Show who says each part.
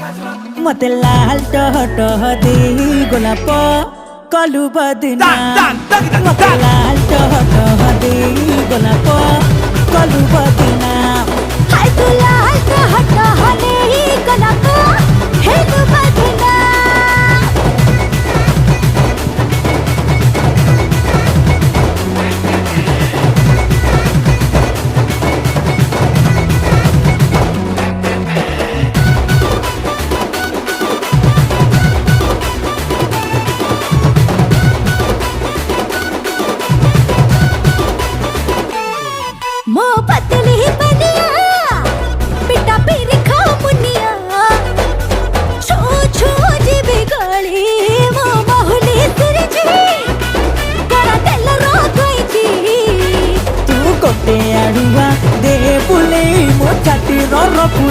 Speaker 1: मते लाल टह टह दे गोलाप कलु बदना मते लाल टह टह दे गोलाप कलु बदना
Speaker 2: हाय तू लाल टह टह दे गोलाप हेलु बदना मो पतली बनिया पिटा पीर खा मुनिया छो छो जीबी गली मो बहुली तिरजी करा तेल रो गईची
Speaker 1: तू गोटे आड़ुआ दे बुले मो छाती रपु